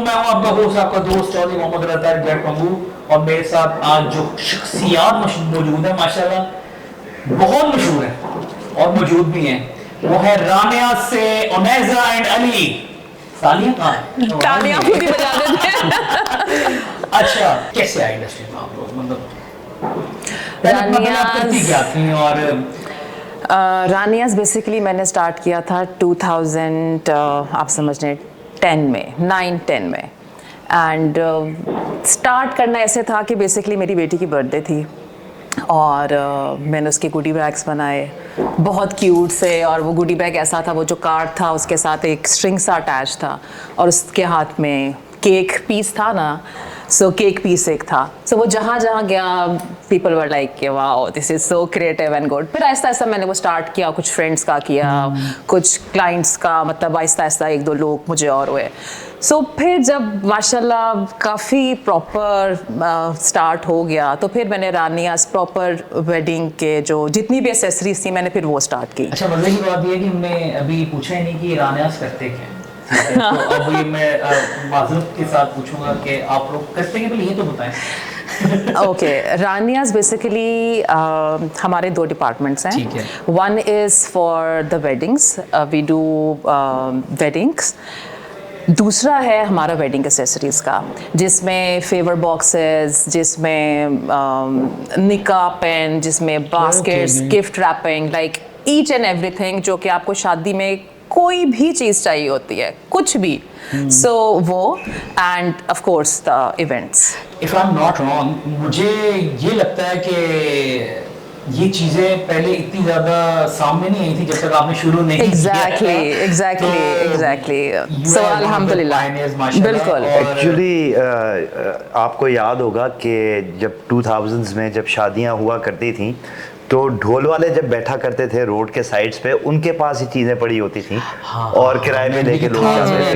मैं हूं आपका होस्ट, आपका दोस्त चौधरी मोहम्मद रतार जैक पंगू, और मेरे साथ आज जो शख्सियात मौजूद है माशाल्लाह बहुत मशहूर है और मौजूद भी हैं, वो है रानिया से उनैजा एंड अली। तालियां कहाँ हैं? तालियां खुद ही बजा देते हैं। अच्छा, कैसे आए इंडस्ट्री में आप लोग? मतलब आप करती क्या थी? और रानियाज बेसिकली मैंने स्टार्ट किया था 2000 आप समझ लें 10 में 9-10 में। एंड स्टार्ट करना ऐसे था कि बेसिकली मेरी बेटी की बर्थडे थी और मैंने उसके गुडी बैग्स बनाए बहुत क्यूट से, और वो गुडी बैग ऐसा था, वो जो कार्ड था उसके साथ एक स्ट्रिंग सा अटैच था और उसके हाथ में केक पीस था ना, सो केक पीस एक था। सो वो जहाँ जहाँ गया पीपल वर लाइक कि wow this is so creative and good. फिर आहिस्ता आहिस्ता मैंने वो स्टार्ट किया, कुछ फ्रेंड्स का किया, कुछ क्लाइंट्स का, मतलब आहिस्ता आहिस्ता 1-2 लोग मुझे और हुए। सो फिर जब माशाल्लाह काफ़ी प्रॉपर स्टार्ट हो गया तो फिर मैंने रानियाज प्रॉपर वेडिंग के जो जितनी भी एसेसरीज थी मैंने फिर वो स्टार्ट की। अच्छा, मजे की बात ये है कि हमने अभी पूछा ही नहीं कि रानियाज करते क्या हैं। तो अब ये मैं माज़रत के साथ पूछूंगा कि आप लोग करते हैं, ये तो बताएं। ओके, रानियाज बेसिकली हमारे 2 डिपार्टमेंट्स हैं। One is for the weddings, we do weddings. दूसरा है हमारा वेडिंग एसेसरीज़ का, जिसमें फेवर बॉक्सेस, जिसमें निकाह पेन, जिसमें baskets, gift wrapping, like each and everything जो कि आपको शादी में कोई भी चीज़ चाहिए होती है, कुछ भी। सो वो end of course the events. If I am not wrong, मुझे ये लगता है कि ये चीजें पहले इतनी ज्यादा सामने नहीं आई थी जब तक आपने शुरू नहीं एग्जैक्टली। सो अल्हम्दुलिल्लाह, बिल्कुल। एक्चुअली आपको याद होगा कि जब 2000s में जब शादियां हुआ करती थी तो ढोल वाले जब बैठा करते थे रोड के साइड्स पे, उनके पास ही चीज़ें पड़ी होती थी और किराए पे लेके लोग जाते थे।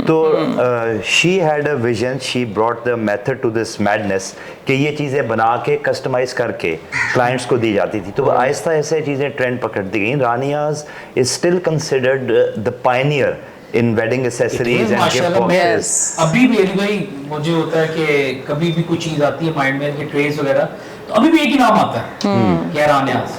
तो she had a vision, she brought the method to this madness कि ये चीज़ें बना के कस्टमाइज करके क्लाइंट्स को दी जाती थी। तो आहिस्ता ऐसे चीज़ें ट्रेंड पकड़ती गई। Raniyaz is still considered the pioneer in wedding accessories and gift boxes. अभी भी अली भाई मुझे होता है कि कभी भी कोई चीज आती है माइंड में, ट्रेस वगैरह, तो अभी भी एक ही नाम आता है कि रानियाज।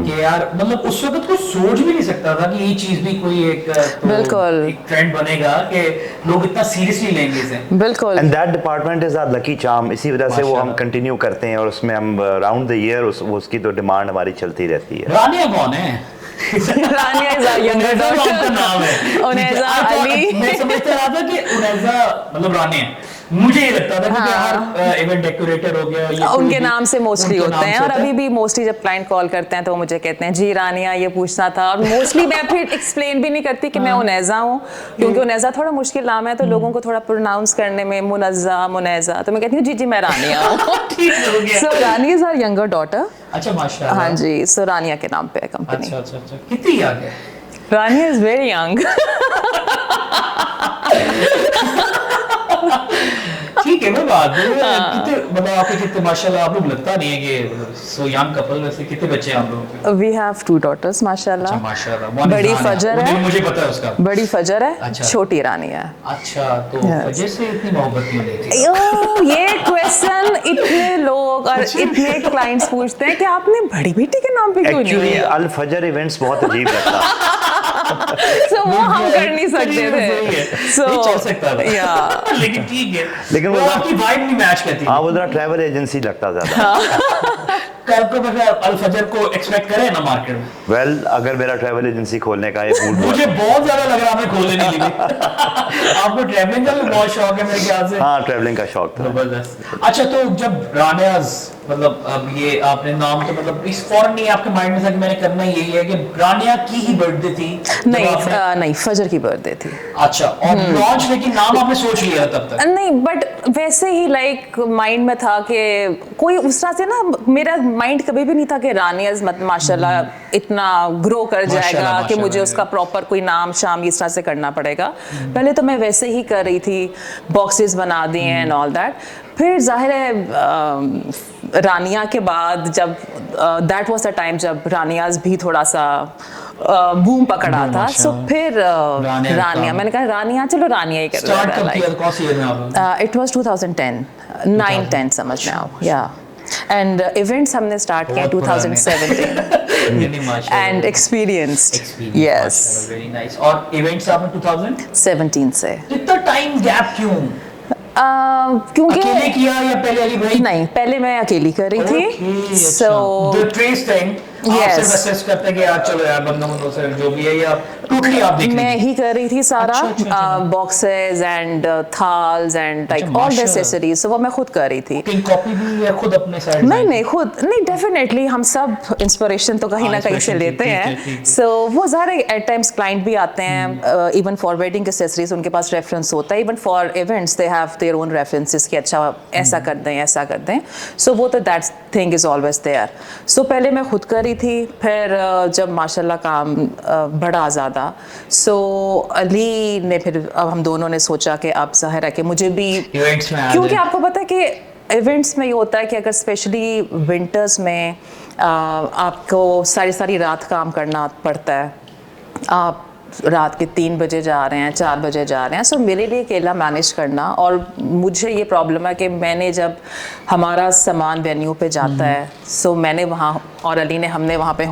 कि यार मतलब उस वक्त कोई सोच भी नहीं सकता था कि ये चीज भी कोई एक बिल्कुल एक ट्रेंड बनेगा कि लोग इतना सीरियसली लेंगे इसे। बिल्कुल। And that department is our lucky charm. इसी वजह से वो हम कंटिन्यू करते हैं और उसमें हम राउंड द ईयर उसकी तो डिमांड हमारी चलती रहती है। रानिया कौन है? रानिया इज आवर यंगर डॉटर, नाम है उनैजा अली। मैं समझता रहा था कि उनैजा मतलब रानिया, मुझे ये लगता था कि हर इवेंट डेकोरेटर हो गया ये उनके नाम से मोस्टली होते हैं। और अभी भी मोस्टली जब क्लाइंट कॉल करते हैं तो वो मुझे कहते हैं जी रानिया ये पूछना था, और मोस्टली मैं फिर एक्सप्लेन भी नहीं करती कि मैं उनैजा हूँ, क्योंकि उनैजा थोड़ा मुश्किल नाम है तो लोगों को थोड़ा प्रोनाउंस करने में मुनज़्ज़ा मुनैजा, तो मैं कहती हूँ जी जी मैं रानिया हूँ। सो रानिया इज आवर यंगर डॉटर। अच्छा माशाल्लाह। हाँ जी, सो रानिया के नाम पे है कंपनी। अच्छा, कितनी यंग है? रानिया इज वेरी यंग। ठीक है, मैं बात कितने मतलब आपके कितने माशाल्लाह, आप लोग लगता नहीं है कि सो यंग कपल। वैसे कितने बच्चे हैं आप लोगों के? वी हैव 2 daughters माशाल्लाह। अच्छा माशाल्लाह। बड़ी फजर है, मुझे पता है उसका। बड़ी फजर है। अच्छा। छोटी रानिया है। अच्छा, तो फजर से इतनी मोहब्बत क्यों नहीं थी? ये क्वेश्चन इतने लोग और इतने क्लाइंट्स पूछते हैं कि आपने बड़ी बेटी के नाम पे क्यों नहीं एक्चुअली लिया? अल फजर इवेंट्स बहुत अजीब लगता। सो वो हम कर नहीं सकते थे। सो चल सकता था। या लेकिन ठीक है, लेकिन वो आपकी वाइब नहीं मैच करती। हाँ, वो जरा ट्रैवल एजेंसी लगता ज्यादा। कल को फिर अल फजर को एक्सपेक्ट करें ना मार्केट में? वेल, अगर मेरा ट्रैवल एजेंसी खोलने का ये मूड मुझे बहुत ज्यादा लग रहा है हमें खोलने के लिए। आपको ट्रैवलिंग का भी बहुत शौक है मेरे ख्याल से। हाँ, ट्रैवलिंग का शौक था। जबरदस्त। अच्छा, तो जब रानियाज मतलब अब ये आपने नाम तो मतलब इस फौरन नहीं आपके माइंड में था कि मैंने करना यही है कि रानिया की ही बर्थडे थी? नहीं, फजर की बर्थडे थी। अच्छा, और लॉन्च लेकिन नाम आपने सोच लिया तब तक? नहीं, बट वैसे ही लाइक माइंड में था कि कोई उस तरह से ना, मेरा माइंड कभी भी नहीं था कि रानियाज माशाल्लाह इतना ग्रो कर जाएगा कि मुझे उसका प्रॉपर कोई नाम शाम इस तरह से करना पड़ेगा। पहले तो मैं वैसे ही कर रही थी, बॉक्सेस बना दिए एंड ऑल दैट। फिर जाहिर है रानिया के बाद जब दैट वाज द टाइम जब रानियाज भी थोड़ा सा बूम पकड़ा था। सो फिर रानिया रानिया, का। मैंने कहा रानिया, चलो रानिया ही कर स्टार्ट लेते कब किया हैं। था, कौन सी ईयर में आपने? इट वाज 2010, 9-10 समझ में आओ, या। एंड इवेंट्स हमने स्टार्ट किए बहुत पुराने। 2017 नहीं, माशाल्लाह। And experienced, yes, very nice. और इवेंट्स आपने 2000 17 से। इतना टाइम गैप क्यों? क्योंकि अकेले किया या पहले अली भाई? नहीं, पहले मैं अकेली कर रही थी। सो द ट्रेस थिंग आप Yes. सिर्फ असेस करते हैं कि यार चलो यार बंदों से जो भी है, या टोटली आप देख मैं लीजिए। ही कर रही थी सारा, अच्छा। Boxes and thals and like all the माशाल्लाह। एसेसरीज, वो मैं खुद कर रही थी। कुकिंग कॉपी भी या खुद अपने साइड नहीं खुद नहीं, डेफिनेटली हम सब इंस्पिरेशन तो कहीं ना कहीं से inspiration, लेते ठीक, हैं। ठीक, ठीक। सो वो ज़्यादा एट टाइम्स क्लाइंट भी आते हैं, इवन फॉर वेडिंग एक्सेसरीज उनके पास रेफरेंस होता है, even for events they have their own references कि अच्छा ऐसा कर दें, ऐसा कर दें। सो वो तो that thing is always there. So पहले मैं खुद कर रही थी, फिर जब माशाल्लाह काम बढ़ा ज़्यादा, सो अली ने फिर, अब हम दोनों ने सोचा कि अब ज़ाहिर है कि मुझे भी, इवेंट्स में आ क्योंकि जाए। आपको पता है कि इवेंट्स में ये होता है कि अगर स्पेशली विंटर्स में आपको सारी रात काम करना पड़ता है, आप रात के 3 बजे जा रहे हैं, 4 बजे जा रहे हैं। सो मेरे लिए अकेला मैनेज करना, और मुझे ये प्रॉब्लम है कि मैंने जब हमारा सामान वेन्यू पे जाता है, सो मैंने वहाँ और अली ने, हमने वहाँ पे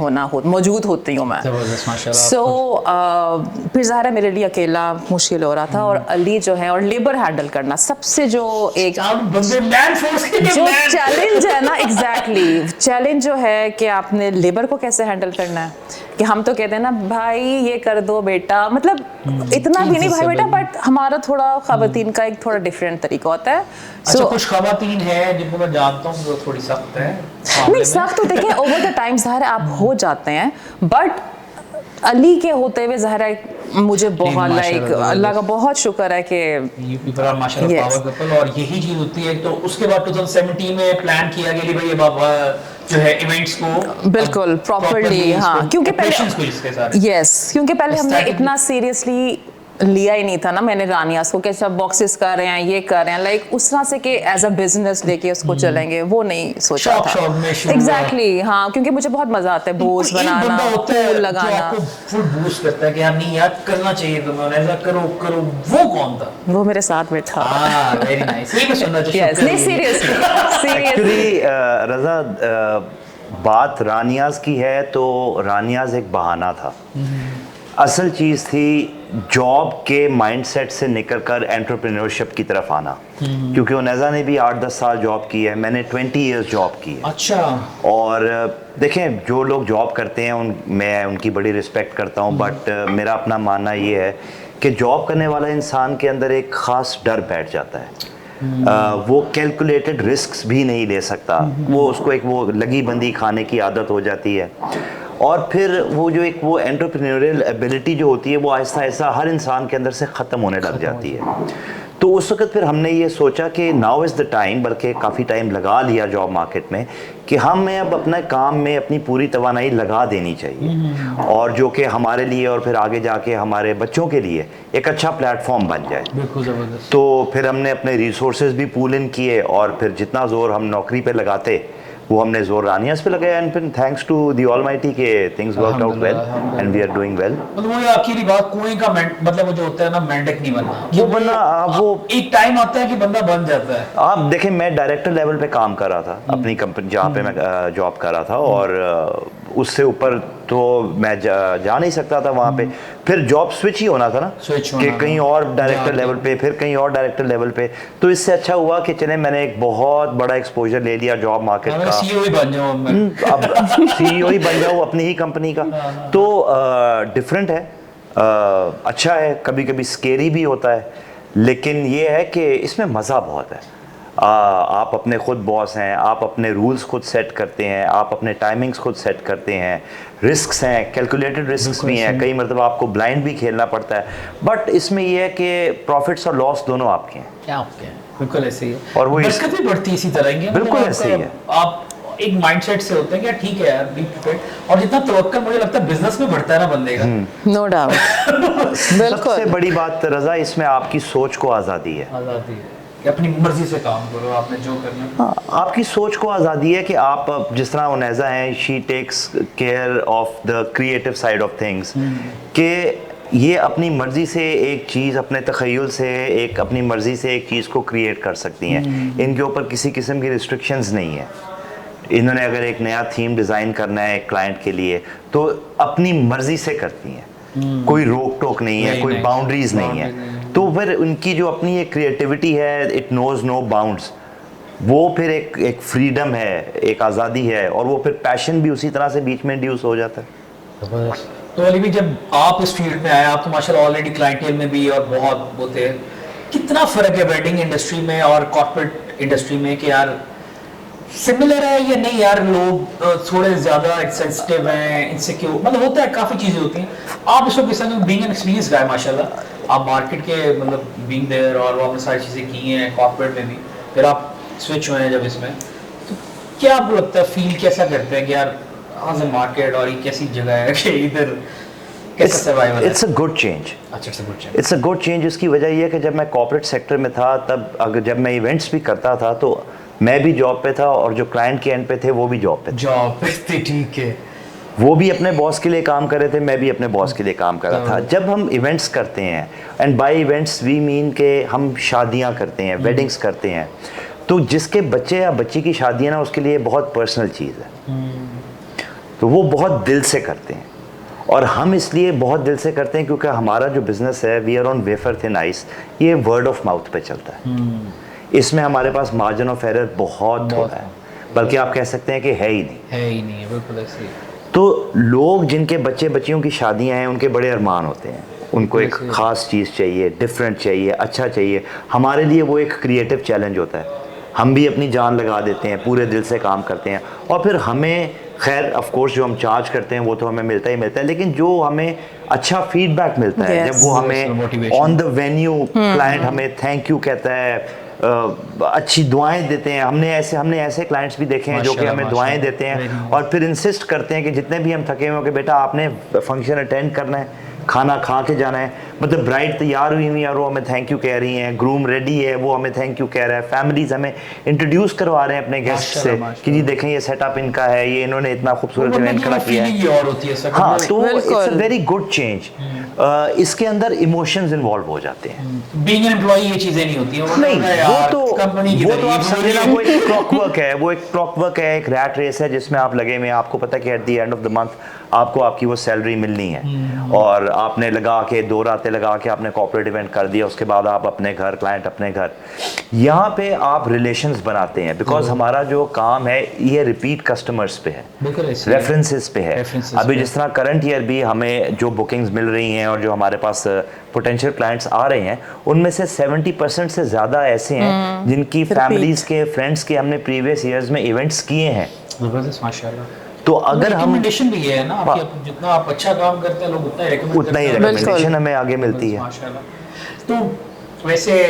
मौजूद होती हूँ मैं। जबरदस्त, माशाल्लाह। सो फिर ज़ाहिर है मेरे लिए अकेला मुश्किल हो रहा था, और अली जो है, और लेबर हैंडल करना सबसे जो एक आप बंदे मैन फोर्स के जो man। चैलेंज है ना, एग्जैक्टली चैलेंज जो है कि आपने लेबर को कैसे हैंडल करना है। कि हम तो कहते हैं ना भाई ये कर दो बेटा, मतलब इतना भी नहीं भाई बेटा, बट हमारा थोड़ा खवातीन का एक थोड़ा डिफरेंट तरीका होता है। अच्छा, कुछ खवातीन है जिनको मैं जानता हूँ जो थोड़ी सख्त है नहीं, सख्त तो देखिए ओवर द टाइम ज़ाहिर है आप हो जाते हैं, बट अली के होते हुए ज़ाहिर है मुझे बहुत लाइक अल्लाह का बहुत शुक्र है कि यू पीपल आर माशाल्लाह पावर कपल, और यही चीज होती है। तो उसके बाद 2017 में प्लान किया गया कि भाई ये बाबा जो है इवेंट्स को बिल्कुल प्रॉपर्ली, हाँ, क्योंकि पहले यस, क्योंकि पहले हमने इतना सीरियसली लिया ही नहीं था ना, मैंने रानियास को कि सब बॉक्सेस कर रहे हैं, ये कर रहे हैं, लाइक उस तरह से कि एज अ बिजनेस लेके उसको चलेंगे, वो नहीं सोचा था। एग्जैक्टली, हाँ, क्योंकि मुझे बहुत मजा आता है बोस बनाना, फूल लगाना। फुल बूस्ट करता है कि यार नहीं यार करना चाहिए तुम्हें, ऐसा करो करो। वो कौन था? वो मेरे साथ बैठा। वेरी नाइस, ये मैं सुनना चाहता यस, नहीं सीरियसली एक्चुअली रजा, बात रानियाज की है तो रानियाज एक बहाना था। असल चीज़ थी जॉब के माइंडसेट से निकलकर एंटरप्रेन्योरशिप की तरफ आना, क्योंकि उनैज़ा ने भी 8-10 साल जॉब की है, मैंने 20 इयर्स जॉब की है। अच्छा। और देखें, जो लोग जॉब करते हैं मैं उनकी बड़ी रिस्पेक्ट करता हूँ, बट मेरा अपना मानना ये है कि जॉब करने वाला इंसान के अंदर एक ख़ास डर बैठ जाता है। वो कैलकुलेटेड रिस्क्स भी नहीं ले सकता, वो उसको एक वो लगी बंदी खाने की आदत हो जाती है, और फिर वो जो एक वो एंटरप्रेन्योरियल एबिलिटी जो होती है वो आहिस्ता आहिस्ता हर इंसान के अंदर से ख़त्म होने लग जाती है। तो उस वक्त फिर हमने ये सोचा कि नाउ इज़ द टाइम, बल्कि काफ़ी टाइम लगा लिया जॉब मार्केट में, कि हमें अब अपने काम में अपनी पूरी तवानाई लगा देनी चाहिए, और जो कि हमारे लिए और फिर आगे जाके हमारे बच्चों के लिए एक अच्छा प्लेटफॉर्म बन जाए। बिल्कुल ज़बरदस्त। तो फिर हमने अपने रिसोर्सेज भी पूल इन किए, और फिर जितना ज़ोर हम नौकरी पे लगाते वो हमने जोर रानियास पे लगाया, एंड फिर थैंक्स टू द ऑलमाइटी के things worked out well and we are doing well. मतलब वो आखिरी बात, कुएं का मतलब वो जो होता है ना, मेंढक नहीं बनना। वो बनना, वो एक टाइम आता है कि बंदा बन जाता है। आप देखें, मैं डायरेक्टर लेवल पे काम कर रहा था अपनी कंपनी जहाँ पे मैं जॉब कर रहा था, और उससे ऊपर तो मैं जा नहीं सकता था वहाँ पे। फिर जॉब स्विच ही होना था ना, कि कहीं और डायरेक्टर लेवल पे, फिर कहीं और डायरेक्टर लेवल पे। तो इससे अच्छा हुआ कि चले मैंने एक बहुत बड़ा एक्सपोजर ले लिया जॉब मार्केट का। सीईओ ही बन जाऊँ मैं। अब सीईओ ही बन जाऊँ अपनी ही कंपनी का। तो डिफरेंट है, अच्छा है, कभी कभी स्केरी भी होता है, लेकिन ये है कि इसमें मज़ा बहुत है। आप अपने खुद बॉस हैं, आप अपने रूल्स खुद सेट करते हैं, आप अपने टाइमिंग्स खुद सेट करते हैं, रिस्क्स हैं, कैलकुलेटेड रिस्क्स भी हैं, कई मरतबा आपको ब्लाइंड भी खेलना पड़ता है, बट इसमें यह है कि प्रॉफिट्स और लॉस दोनों आपके हैं। क्या आपके हैं, बिल्कुल ऐसे ही है। और वो बरकत भी बढ़ती है इसी तरह की। बिल्कुल ऐसे ही है। आप एक माइंडसेट से होते हैं कि ठीक है यार, बी प्रिपेयर्ड, और जितना तवक्कल मुझे लगता है बिजनेस में बढ़ता है ना बंदे का। No doubt. बिल्कुल सबसे बड़ी बात रजा इसमें आपकी सोच को आज़ादी है। आज़ादी है। कि अपनी मर्जी से काम करो, आपने जो करना है। हाँ, आपकी सोच को आज़ादी है कि आप जिस तरह उनैज़ा हैं, she takes care of the creative side of things, कि ये अपनी मर्ज़ी से एक चीज़, अपने तख़य्युल से एक अपनी मर्ज़ी से एक चीज़ को क्रिएट कर सकती हैं। इनके ऊपर किसी किस्म की रिस्ट्रिक्शंस नहीं है। इन्होंने अगर एक नया थीम डिज़ाइन करना है एक क्लाइंट के लिए तो अपनी मर्ज़ी से करती हैं, कोई रोक टोक नहीं है, कोई बाउंड्रीज़ नहीं है। तो फिर उनकी जो अपनी एक क्रिएटिविटी है, इट नोज़ नो बाउंड्स, वो फिर एक फ्रीडम है, एक आज़ादी है, और वो फिर पैशन भी उसी तरह से बीच में इंड्यूस हो जाता है। तो अली भी जब आप इस फील्ड में आए, आप तो माशाल्लाह ऑलरेडी क्लाइंटेल में भी और बहुत होते हैं, कितना फ़र्क है वेडिंग इंडस्ट्री में और कॉर्पोरेट इंडस्ट्री में, कि यार सिमिलर है या नहीं? यार लोग थोड़े ज़्यादा सेंसिटिव हैं, इनसिक्योर, मतलब होता है, काफ़ी चीज़ें होती हैं। आप इसको किस तरह बीइंग एन एक्सपीरियंस गाय माशाल्लाह, आप मार्केट के मतलब बीइंग देयर, और आपने सारी चीज़ें की हैं कॉर्पोरेट में भी, फिर आप स्विच हुए हैं जब इसमें, तो क्या आपको लगता है, फील कैसा करते हैं कि यार आज मार्केट और ये कैसी जगह है कि इधर कैसे सर्वाइवल है? It's a good change. अच्छा, it's a good change. It's a good change. इसकी वजह यह है कि जब मैं कॉर्पोरेट सेक्टर में था, तब अगर जब मैं इवेंट्स भी करता था तो मैं भी जॉब पे था, और जो क्लाइंट के एंड पे थे वो भी जॉब पे थे। जॉब पे थे, ठीक है। वो भी अपने बॉस के लिए काम कर रहे थे, मैं भी अपने बॉस के लिए काम कर रहा था। जब हम इवेंट्स करते हैं, and by events we mean के हम शादियां करते हैं, वेडिंग्स करते हैं, तो जिसके बच्चे या बच्ची की शादी है ना, उसके लिए बहुत पर्सनल चीज़ है, तो वो बहुत दिल से करते हैं। और हम इसलिए बहुत दिल से करते हैं क्योंकि हमारा जो बिज़नेस है, we are on wafer thin ice, ये वर्ड ऑफ माउथ पे चलता है। इसमें हमारे पास मार्जिन ऑफ एरर बहुत थोड़ा है, बल्कि आप कह सकते हैं कि है ही नहीं। बिल्कुल ऐसे ही। तो लोग जिनके बच्चे बच्चियों की शादियां हैं, उनके बड़े अरमान होते हैं, उनको एक ख़ास चीज़ चाहिए, डिफरेंट चाहिए, अच्छा चाहिए। हमारे लिए वो एक क्रिएटिव चैलेंज होता है, हम भी अपनी जान लगा देते हैं, पूरे दिल से काम करते हैं, और फिर हमें खैर ऑफ कोर्स जो हम चार्ज करते हैं वो तो हमें मिलता ही मिलता है, लेकिन जो हमें अच्छा फीडबैक मिलता है, जब वो हमें ऑन द वेन्यू क्लाइंट हमें थैंक यू कहता है, अच्छी दुआएं देते हैं। हमने ऐसे क्लाइंट्स भी देखे हैं जो कि हमें दुआएं देते हैं और फिर इंसिस्ट करते हैं कि जितने भी हम थके हुए हो कि बेटा आपने फंक्शन अटेंड करना है, खाना खा के जाना है। मतलब ब्राइड तैयार हुई हुई और वो हमें थैंक यू कह रही हैं, ग्रूम रेडी है वो हमें थैंक यू कह रहा है, फैमिलीज हमें इंट्रोड्यूस करवा रहे हैं अपने गेस्ट से कि जी देखें ये सेटअप इनका है, ये इन्होंने इतना खूबसूरत इवेंट खड़ा किया है। हाँ, तो it's a very good change. इसके अंदर इमोशंस इन्वॉल्व हो जाते हैं। बीइंग एन एम्प्लॉई ये चीजें नहीं होती हैं, नहीं, वो तो कंपनी की आप समझे ना, वो एक क्लॉकवर्क है, वो एक क्लॉकवर्क है, एक रैट रेस है जिसमें आप लगे हुए हैं। आपको पता है कि eight the end of the month आपको आपकी वो सैलरी मिलनी है, और आपने लगा के 2 रातें लगा के आपने कॉर्पोरेट इवेंट कर दिया, उसके बाद आप अपने घर, क्लाइंट अपने घर, यहाँ पे आप रिलेशंस बनाते हैं। बिकॉज हमारा जो काम है ये रिपीट कस्टमर्स पे है, रेफरेंसेस पे है। अभी जिस तरह करंट ईयर भी हमें जो बुकिंग्स मिल रही हैं और जो हमारे पास पोटेंशियल क्लाइंट्स आ रहे हैं, उनमें से 70% से ज़्यादा ऐसे हैं जिनकी फैमिलीज के, फ्रेंड्स के हमने प्रीवियस ईयर्स में इवेंट्स किए हैं। माशाल्लाह। तो अगर हम रिकमेंडेशन भी है ना आपकी, जितना आप अच्छा काम करते हैं लोग उतना ही रिकमेंडेशन हमें आगे मिलती है। माशाल्लाह। तो वैसे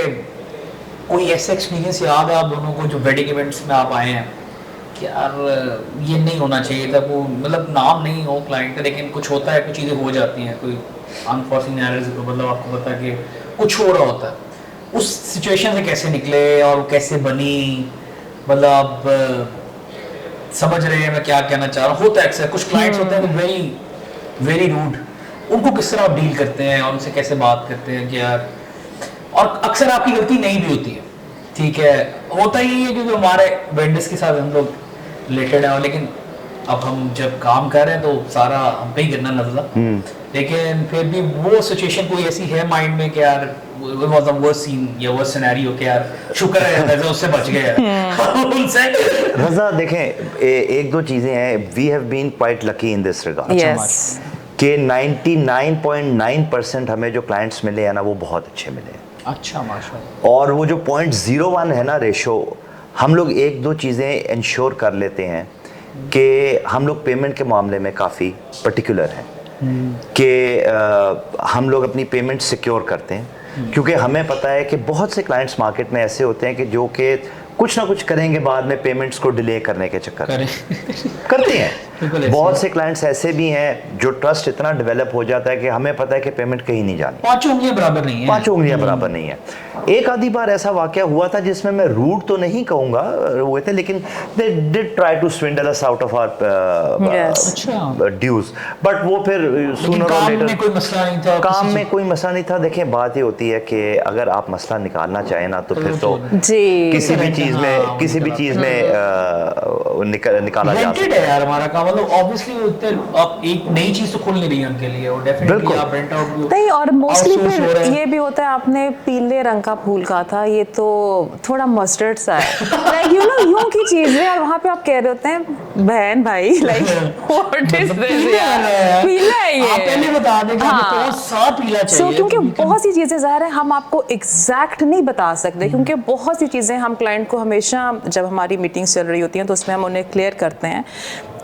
कोई ऐसा एक्सपीरियंस याद है आप दोनों को जो वेडिंग इवेंट्स में आप आए हैं कि यार ये नहीं होना चाहिए था, वो मतलब नाम नहीं हो क्लाइंट का, लेकिन कुछ होता है, कुछ चीज़ें हो जाती हैं, कोई अनफॉर्चुनेट एरर्स, मतलब आपको पता कि कुछ हो रहा होता है, उस सिचुएशन से कैसे निकले और कैसे बनी? मतलब आप समझ रहे हैं मैं क्या कहना चाह रहा हूँ? होता है अक्सर कुछ क्लाइंट्स होते हैं वेरी वेरी रूड, उनको किस तरह आप डील करते हैं और उनसे कैसे बात करते हैं कि यार, और अक्सर आपकी गलती नहीं भी होती है, ठीक है, होता ही है क्योंकि हमारे वेंडर्स के साथ हम लोग रिलेटेड हैं, लेकिन अब हम जब काम कर रहे हैं तो सारा हम पे ही करना नजला, लेकिन फिर भी वो सिचुएशन कोई ऐसी है माइंड में कि यार वो वाज द वर्स्ट सीन या वर्स्ट सिनेरियो कि यार शुक्र है रज़ा उससे बच गए उनसे। रज़ा देखें, एक दो चीज़ें हैं, we have been quite lucky in this regard कि 99.9% हमें जो क्लाइंट्स मिले हैं ना वो बहुत अच्छे मिले हैं। अच्छा, माशाल्लाह। और वो जो 0.01 है ना रेशो, हम लोग एक दो चीज़ें इंश्योर कर लेते हैं कि हम लोग पेमेंट के मामले में काफ़ी पर्टिकुलर हैं कि हम लोग अपनी पेमेंट सिक्योर करते हैं, क्योंकि हमें पता है कि बहुत से क्लाइंट्स मार्केट में ऐसे होते हैं कि जो कि कुछ ना कुछ करेंगे बाद में पेमेंट्स को डिले करने के चक्कर में। करते हैं। बिल्कुल ऐसे बहुत से क्लाइंट्स ऐसे भी हैं जो ट्रस्ट इतना डेवलप हो जाता है कि हमें पता है कि पेमेंट कहीं नहीं जानी, 5 उंगलियां बराबर नहीं है, 5 उंगलियां बराबर नहीं है। एक आधी बार ऐसा वाकया हुआ था जिसमें मैं रूड तो नहीं कहूंगा हुए थे, लेकिन they did try to swindle us out of our dues, but वो फिर सूनर और लेटर में कोई मसला नहीं था, काम में कोई मसला नहीं था। देखिए बात ये होती है कि अगर आप मसला निकालना चाहें ना तो फिर तो किसी भी चीज में निकाला जा सकता है यार हमारा काम। मतलब ऑब्वियसली अब एक नई चीज तो खुल नहीं रही है उनके लिए, और डेफिनेटली आप रेंट आउट नहीं, और मोस्टली फिर ये भी होता है, आपने पीले रंग का फूल कहा था, ये तो थोड़ा मस्टर्ड सा है, लाइक यू नो यूं की चीज है, और वहाँ पे आप कह रहे होते हैं बहन भाई, लाइक व्हाट इज दिस यार, पीला है ये, आप पहले बता दें कि आपको साफ पीला चाहिए। क्योंकि बहुत सी चीजें ज़ाहिर है हम आपको एग्जैक्ट नहीं बता सकते, क्योंकि बहुत सी चीजें हम क्लाइंट को हमेशा जब हमारी मीटिंग्स चल रही होती हैं तो उसमें हम उन्हें क्लियर करते हैं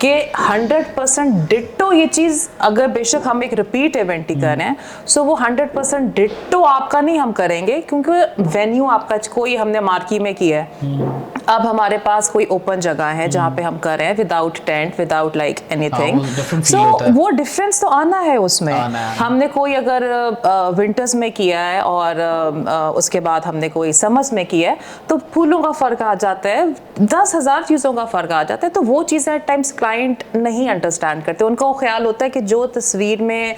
कि 100% डिट्टो ये चीज़, अगर बेशक हम एक रिपीट इवेंट ही करें, सो वो 100% डिट्टो आपका नहीं हम करेंगे, क्योंकि वेन्यू आपका कोई हमने मार्की में किया है, अब हमारे पास कोई ओपन जगह है जहाँ पे हम कर रहे हैं without tent, without like anything, so वो डिफरेंस तो आना है उसमें। हमने कोई अगर विंटर्स में किया है और उसके बाद हमने कोई समर्स में किया है, तो फूलों का फ़र्क आ जाता है, 10,000 चीज़ों का फ़र्क आ जाता है, तो वो चीज़ें एट टाइम्स क्लाइंट नहीं अंडरस्टैंड करते। उनका वो ख्याल होता है कि जो तस्वीर में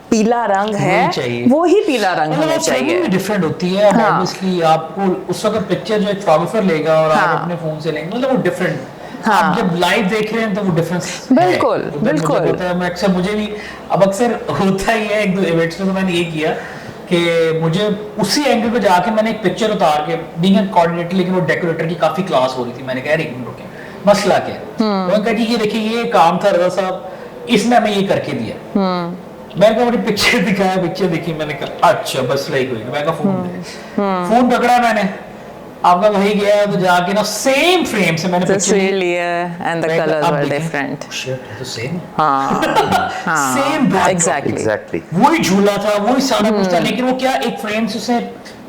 पीला रंग है वो ही पीला रंग होना चाहिए। डिफरेंट होती है ऑब्वियसली, आपको उस वक्त पिक्चर जो एक फोटोग्राफर लेगा और आप अपने फोन से लेंगे, मतलब वो डिफरेंट। आप जब लाइव देख रहे हैं तो वो डिफरेंस बिल्कुल बिल्कुल होता है। मैं अक्सर, मुझे भी अब अक्सर होता ही है, एक दो इवेंट्स में तो मैंने ये किया कि मुझे उसी एंगल पे जाके मैंने एक पिक्चर उतार के, बीइंग ए कोऑर्डिनेटर, लेकिन वो डेकोरेटर की काफी क्लास हो रही थी, मैंने कहा एक मिनट रुके, मसला क्या है, तो कहा जी ये देखिए ये काम था रजा साहब, इसमें हमें ये करके दिया, मैंने कहा मुझे पिक्चर दिखाया, पिक्चर देखी, मैंने कहा अच्छा बस लाइक हुई, मैं कहा फोन पकड़ा मैंने, आपका वही गया तो जाके ना सेम फ्रेम से मैंने पिक्चर लिया and the colours were different, shit तो सेम, हाँ सेम एग्जैक्टली वही झूला था, वही सारा कुछ था, लेकिन वो क्या एक फ्रेम से उसने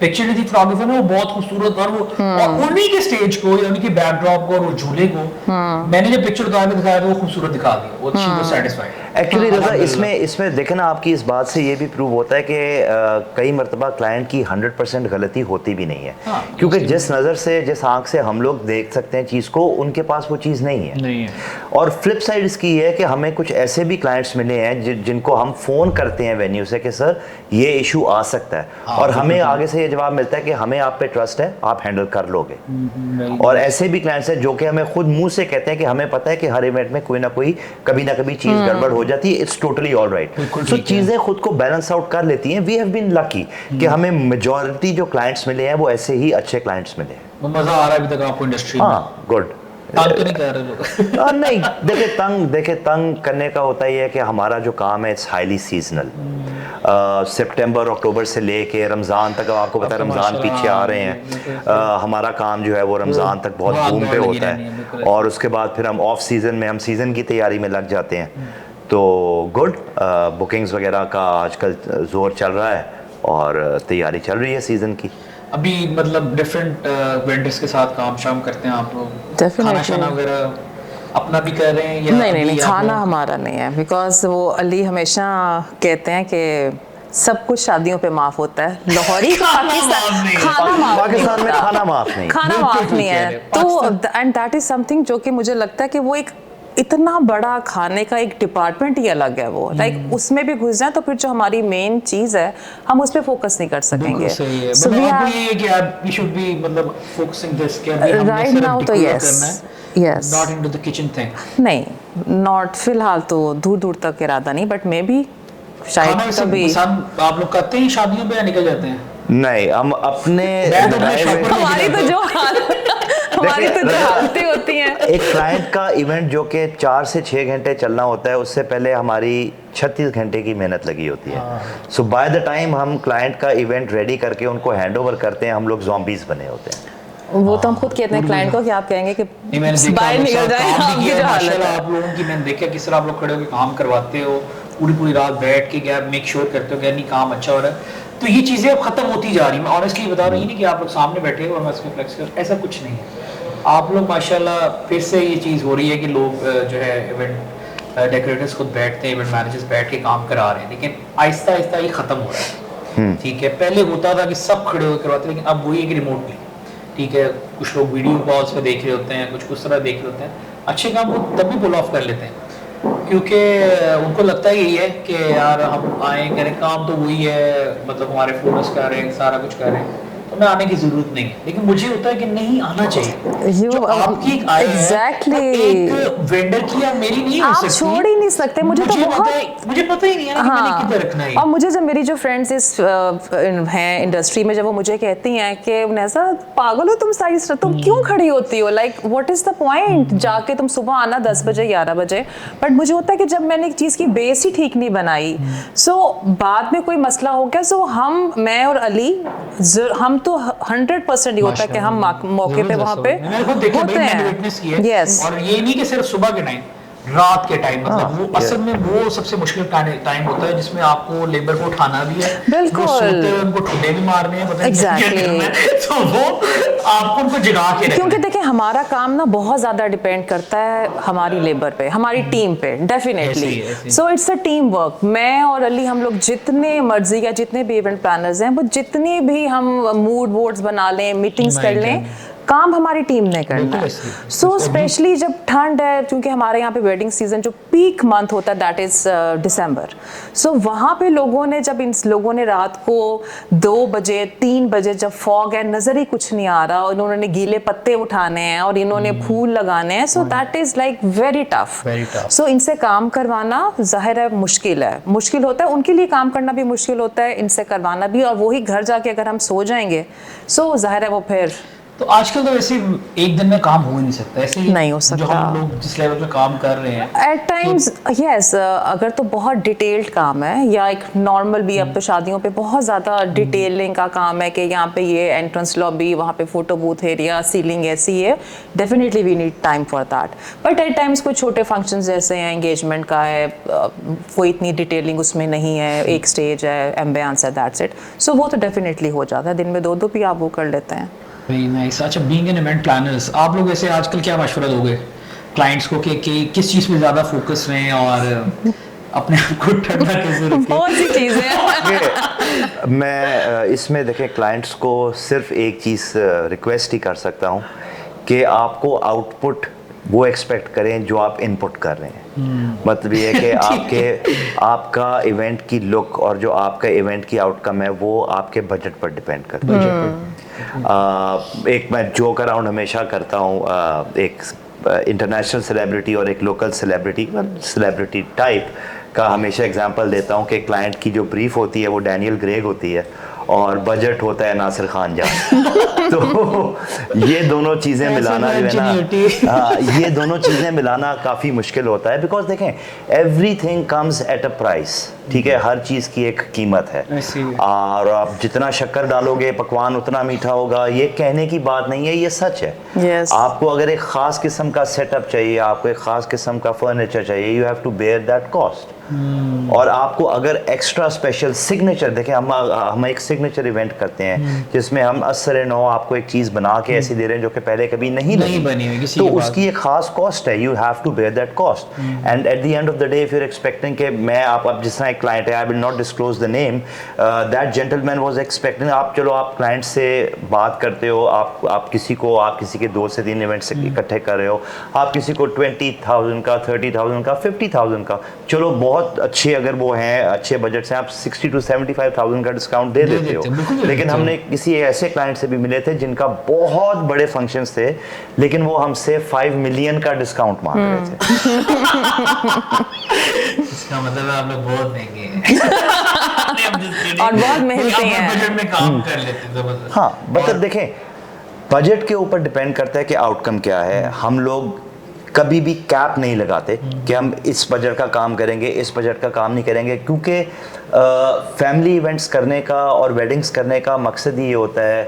पिक्चर ली थी फोटोग्राफर ने, वो बहुत खूबसूरत, और वो और उन्हीं के स्टेज को या उन्हीं के बैकड्रॉप को और वो झूले को मैंने जब पिक्चर उतार के दिखाया तो वो खूबसूरत दिखा दिया, वो शी वाज सैटिस्फाइड। एक्चुअली रजा इसमें देखें ना, आपकी इस बात से ये भी प्रूव होता है कि कई मरतबा क्लाइंट की 100% गलती होती भी नहीं है, क्योंकि जिस नज़र से, जिस आंख से हम लोग देख सकते हैं चीज़ को, उनके पास वो चीज़ नहीं है। और फ्लिप साइड इसकी ये है कि हमें कुछ ऐसे भी क्लाइंट्स मिले हैं जिनको हम फ़ोन करते हैं वेन्यू से कि सर ये इशू आ सकता है, और हमें आगे से ये जवाब मिलता है कि हमें आप पे ट्रस्ट है, आप हैंडल कर लोगे। और ऐसे भी क्लाइंट्स हैं जो कि हमें खुद मुंह से कहते हैं कि हमें पता है कि हर इवेंट में कोई ना कोई कभी ना कभी चीज़ गड़बड़ हो जाती है, इट्स टोटली ऑलराइट। सो चीज़ें खुद को बैलेंस आउट कर लेती हैं। वी हैव बीन लकी कि हमें मेजॉरिटी जो क्लाइंट्स मिले हैं वो ऐसे ही अच्छे क्लाइंट्स मिले हैं। मज़ा आ रहा है अभी तक आपको इंडस्ट्री में? हाँ गुड। तंग तो नहीं कर रहे लोग? नहीं, देखिए तंग करने का होता ही है कि हमारा जो काम है इट्स हाईली सीजनल। सितंबर अक्टूबर से लेके रमज़ान तक, आपको पता है रमज़ान पीछे आ रहे हैं, हमारा काम जो है वो रमज़ान तक बहुत बूम पे होता है, और उसके बाद फिर हम ऑफ सीज़न में, हम सीज़न की तैयारी में लग जाते हैं। तो गुड, बुकिंग्स वगैरह का आजकल जोर चल रहा है और तैयारी चल रही है सीज़न की। अभी मतलब डिफरेंट वेंडर्स के साथ काम शाम करते हैं आप लोग, खाना शाना वगैरह अपना भी कर रहे हैं या? नहीं, खाना हमारा नहीं है, बिकॉज वो अली हमेशा कहते हैं कि सब कुछ शादियों पे माफ होता है, लाहौरी का पाकिस्तान में खाना माफ नहीं है। तो एंड दैट इज समथिंग जो कि मुझे लगता है कि वो एक इतना बड़ा खाने का एक डिपार्टमेंट ही अलग है, वो लाइक उसमें भी घुस जाए तो फिर जो हमारी मेन चीज है हम उस पे फोकस नहीं कर सकेंगे। सो वी ये कि वी शुड बी मतलब फोकसिंग दिस कि अभी हम राइट नाउ तो yes not into the kitchen thing, नहीं, नॉट फिलहाल तो दूर तक इरादा नहीं, बट मे बी शायद कभी। आप लोग करते हैं शादियों पे या निकल जाते हैं? नहीं, हम अपने हमारी तो जो हालतें होती हैं। एक क्लाइंट का इवेंट जो कि 4 से 6 घंटे चलना होता है, उससे पहले हमारी 36 घंटे की मेहनत लगी होती है। सो बाय द टाइम हम क्लाइंट का इवेंट रेडी करके उनको हैंडओवर करते हैं, हम लोग ज़ॉम्बीज बने होते हैं। वो तो हम खुद कहते हैं क्लाइंट को कि आप कहेंगे कि बाहर निकल जाए, आपकी जो हालत है। आप लोगों की मैंने देखा किस तरह आप लोग खड़े होकर काम करवाते हो, पूरी रात बैठ के क्या मेक श्योर करते हो कि नहीं काम अच्छा हो रहा है। तो ये चीज़ें अब खत्म होती जा रही है। मैं ऑनेस्टली बता रहा हूँ, नहीं कि आप लोग सामने बैठे हो और मैं इसको फ्लेक्स कर, ऐसा कुछ नहीं है। आप लोग माशाल्लाह फिर से ये चीज़ हो रही है कि लोग जो है इवेंट डेकोरेटर्स खुद बैठते हैं, इवेंट मैनेजर्स बैठ के काम करा रहे हैं, लेकिन आहिस्ता आहिस्ता ये ख़त्म हो रहा है। ठीक है, पहले होता था कि सब खड़े होकर करवाते, लेकिन अब वही है कि रिमोटली, ठीक है, कुछ लोग वीडियो कॉल्स पे देख रहे होते हैं, कुछ उस तरह देख रहे होते हैं। अच्छे काम वो तब भी पुल ऑफ कर लेते हैं क्योंकि उनको लगता है यही है कि यार हम आए करें, काम तो वही है, मतलब हमारे फोटोज कर रहे हैं, सारा कुछ कर रहे हैं, तो मैं आने की जरूरत नहीं है। लेकिन मुझे होता है कि नहीं आना चाहिए। जो आपकी एक आय exactly. है, एक वेंडर की या मेरी नहीं हो सकती, आप छोड़ ही नहीं सकते। मुझे तो बहुत, मुझे पता ही नहीं है कि मैंने किधर रखना है। और मुझे जब मेरी जो फ्रेंड्स इस हैं इंडस्ट्री में, जब वो मुझे कहती हैं कि नैसा पागल हो तुम, साइज तुम क्यों खड़ी होती हो, like what is the point, जाके तुम सुबह आना 10 बजे 11 बजे। बट मुझे होता है कि जब मैंने एक चीज़ की बेस ही ठीक नहीं बनाई, सो बाद में कोई मसला हो गया, सो मैं और अली हम तो 100% ही होता है कि हम मौके पे वहाँ पे होते हैं। यस, और ये नहीं कि सिर्फ सुबह के टाइम, रात के टाइम, मतलब वो असल में वो सबसे मुश्किल टाइम होता है जिसमें आपको लेबर को उठाना भी है, बिल्कुल, उनको ठुड्डे भी मारने हैं, पता नहीं तो वो आपको उनको जगा के रखना। क्योंकि देखिए हमारा काम ना बहुत ज़्यादा डिपेंड करता है हमारी लेबर पे, हमारी टीम पे, definitely. So it's a team work. मैं और अली, हम लोग जितने मर्जी या जितने भी इवेंट प्लानर्स हैं, वो जितने भी हम मूड बोर्ड्स बना लें, मीटिंग्स कर लें, काम हमारी टीम ने करना है। सो स्पेशली जब ठंड है, क्योंकि हमारे यहाँ पे वेडिंग सीजन जो पीक मंथ होता है दैट इज दिसंबर। सो वहाँ पे लोगों ने, जब इन लोगों ने रात को 2 बजे 3 बजे जब फॉग है, नजर ही कुछ नहीं आ रहा, और इन्होंने गीले पत्ते उठाने हैं और इन्होंने फूल लगाने हैं, so that is like very tough. So इनसे काम करवाना जाहिर है मुश्किल है, मुश्किल होता है, उनके लिए काम करना भी मुश्किल होता है, इनसे करवाना भी। और वही घर जाके अगर हम सो जाएंगे, सो जाहिर है वो फिर तो आजकल तो वैसे एक दिन में काम हो ही नहीं सकता, ऐसे ही नहीं हो सकता। जो हम लोग जिस लेवल पे काम कर रहे हैं एट टाइम्स, यस, अगर तो बहुत डिटेल्ड काम है, या एक नॉर्मल भी, अब तो शादियों पे बहुत ज़्यादा डिटेलिंग का काम है कि यहाँ पे ये एंट्रेंस लॉबी, वहाँ पे फोटो बूथ एरिया, सीलिंग ऐसी है, definitely we need time for that. But at times कोई छोटे फंक्शन जैसे हैं, एंगेजमेंट का है, कोई इतनी डिटेलिंग उसमें नहीं है, एक स्टेज है, एम्बियंस है, दैट्स इट। सो वो तो डेफिनेटली हो जाता है, दिन में 2 भी आप वो कर लेते हैं। Very nice. अच्छा, बीइंग एन इवेंट प्लानर्स, आप लोग वैसे आजकल क्या मशवरा दोगे क्लाइंट्स को कि किस चीज़ पे ज़्यादा फोकस रहें और अपने आप को ठंडा कैसे रखें? बहुत सी चीज़ें मैं इसमें देखें, क्लाइंट्स को सिर्फ एक चीज़ रिक्वेस्ट ही कर सकता हूँ कि आपको आउटपुट वो एक्सपेक्ट करें जो आप इनपुट कर रहे हैं। मतलब ये है कि आपका इवेंट की लुक और जो आपका इवेंट की आउटकम है वो आपके बजट पर डिपेंड करता है। एक मैं जोक अराउंड हमेशा करता हूँ, एक इंटरनेशनल सेलिब्रिटी और एक लोकल सेलिब्रिटी टाइप का हमेशा एग्जांपल देता हूँ कि क्लाइंट की जो ब्रीफ होती है वो डैनियल ग्रेग होती है और बजट होता है नासिर खान जान। तो ये दोनों चीज़ें मिलाना जो है ना, ये दोनों चीज़ें मिलाना काफ़ी मुश्किल होता है, बिकॉज देखें everything comes at a price, ठीक है, हर चीज़ की एक कीमत है, और आप जितना शक्कर डालोगे पकवान उतना मीठा होगा, ये कहने की बात नहीं है, ये सच है। yes. आपको अगर एक ख़ास किस्म का सेटअप चाहिए, आपको एक ख़ास किस्म का फर्नीचर चाहिए, you have to bear that cost. और आपको अगर एक्स्ट्रा स्पेशल सिग्नेचर, देखें हम एक सिग्नेचर इवेंट करते हैं जिसमें हम असर नो आपको एक चीज़ बना के ऐसी दे रहे हैं जो कि पहले कभी नहीं बनी हुई, तो उसकी एक खास कॉस्ट है, you have to bear that cost. And at the end of the day if you are expecting कि मैं आप जिस तरह एक क्लाइंट है, I will not disclose the name, that gentleman was expecting, आप चलो आप क्लाइंट से बात करते हो, आप किसी के 2 से 3 इवेंट्स इकट्ठे कर रहे हो, आप किसी को 20,000 का, 30,000 का, 50,000 का, चलो बहुत अच्छे अगर वो हैं, अच्छे बजट से आप 60 to 75,000 का डिस्काउंट दे देते हो। लेकिन हमने किसी ऐसे क्लाइंट से भी मिले थे जिनका बहुत बड़े फंक्शंस थे, लेकिन वो हमसे 5 मिलियन का डिस्काउंट मांग रहे थे। इसका मतलब है आप लोग बहुत महंगे हैं और बहुत मेहनती हैं, बजट में काम कर लेते हैं। हाँ, मतलब देखें बजट के ऊपर डिपेंड करता है कि आउटकम क्या है। हम लोग कभी भी कैप नहीं लगाते कि हम इस बजट का काम करेंगे, इस बजट का काम नहीं करेंगे, क्योंकि फैमिली इवेंट्स करने का और वेडिंग्स करने का मकसद ही ये होता है